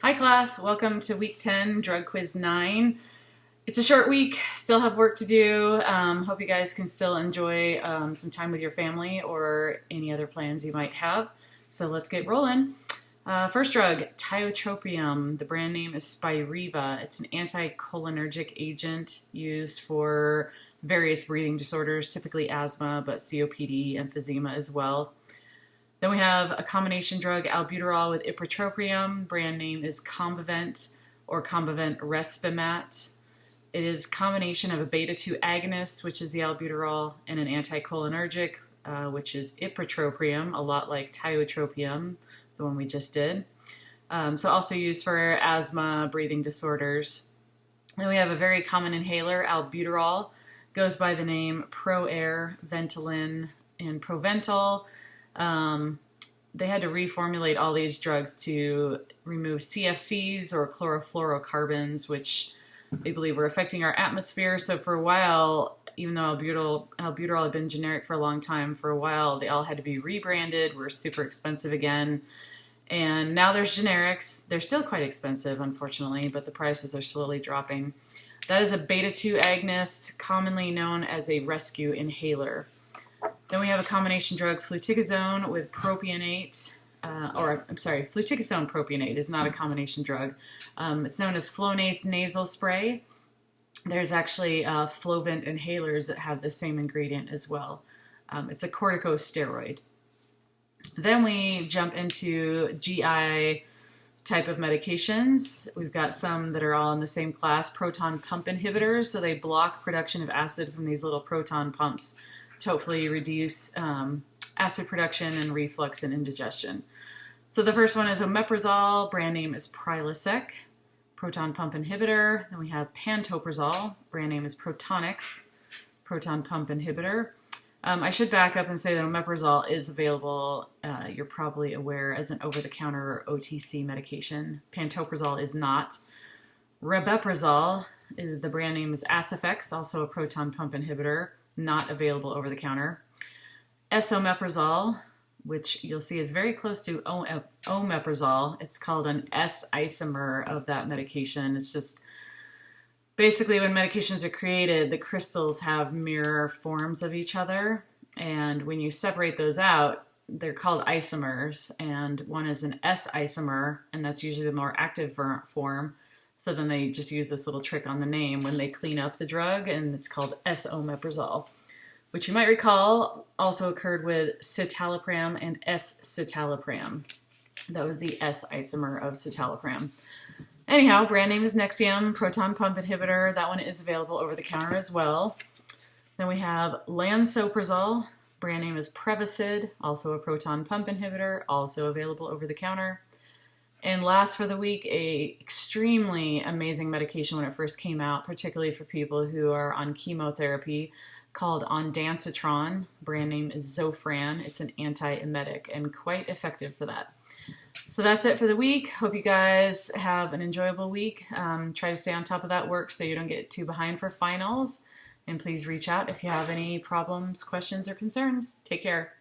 Hi class, welcome to week 10, drug quiz 9. It's a short week, still have work to do. Hope you guys can still enjoy some time with your family or any other plans you might have. So let's get rolling. First drug, tiotropium. The brand name is Spiriva. It's an anticholinergic agent used for various breathing disorders, typically asthma, but COPD, emphysema as well. Then we have a combination drug, albuterol with ipratropium. Brand name is Combivent or Combivent Respimat. It is a combination of a beta-2 agonist, which is the albuterol, and an anticholinergic, which is ipratropium, a lot like tiotropium, the one we just did. So also used for asthma, breathing disorders. Then we have a very common inhaler, albuterol. Goes by the name ProAir, Ventolin, and Proventil. They had to reformulate all these drugs to remove CFCs or chlorofluorocarbons, which they believe were affecting our atmosphere. So for a while, even though albuterol had been generic for a long time, for a while they all had to be rebranded, were super expensive again. And now there's generics. They're still quite expensive, unfortunately, but the prices are slowly dropping. That is a beta-2 agonist, commonly known as a rescue inhaler. Then we have a combination drug, fluticasone with propionate, fluticasone propionate is not a combination drug. It's known as Flonase nasal spray. There's actually Flovent inhalers that have the same ingredient as well. It's a corticosteroid. Then we jump into GI type of medications. We've got some that are all in the same class, proton pump inhibitors. So they block production of acid from these little proton pumps to hopefully reduce acid production and reflux and indigestion. So the first one is omeprazole, brand name is Prilosec, proton pump inhibitor. Then we have pantoprazole, brand name is Protonix, proton pump inhibitor. I should back up and say that omeprazole is available, you're probably aware, as an over-the-counter or OTC medication. Pantoprazole is not. Rabeprazole, the brand name is Asifex, also a proton pump inhibitor, not available over the counter. Esomeprazole, which you'll see is very close to omeprazole. It's called an S isomer of that medication. It's just basically when medications are created, the crystals have mirror forms of each other. And when you separate those out, they're called isomers. And one is an S isomer, and that's usually the more active form. So then they just use this little trick on the name when they clean up the drug, and it's called S-omeprazole, which you might recall also occurred with citalopram and S-citalopram. That was the S isomer of citalopram. Anyhow, brand name is Nexium, proton pump inhibitor. That one is available over the counter as well. Then we have lansoprazole, brand name is Prevacid, also a proton pump inhibitor, also available over the counter. And last for the week, a extremely amazing medication when it first came out, particularly for people who are on chemotherapy, called ondansetron. Brand name is Zofran. It's an antiemetic and quite effective for that. So that's it for the week. Hope you guys have an enjoyable week. Try to stay on top of that work so you don't get too behind for finals. And please reach out if you have any problems, questions, or concerns. Take care.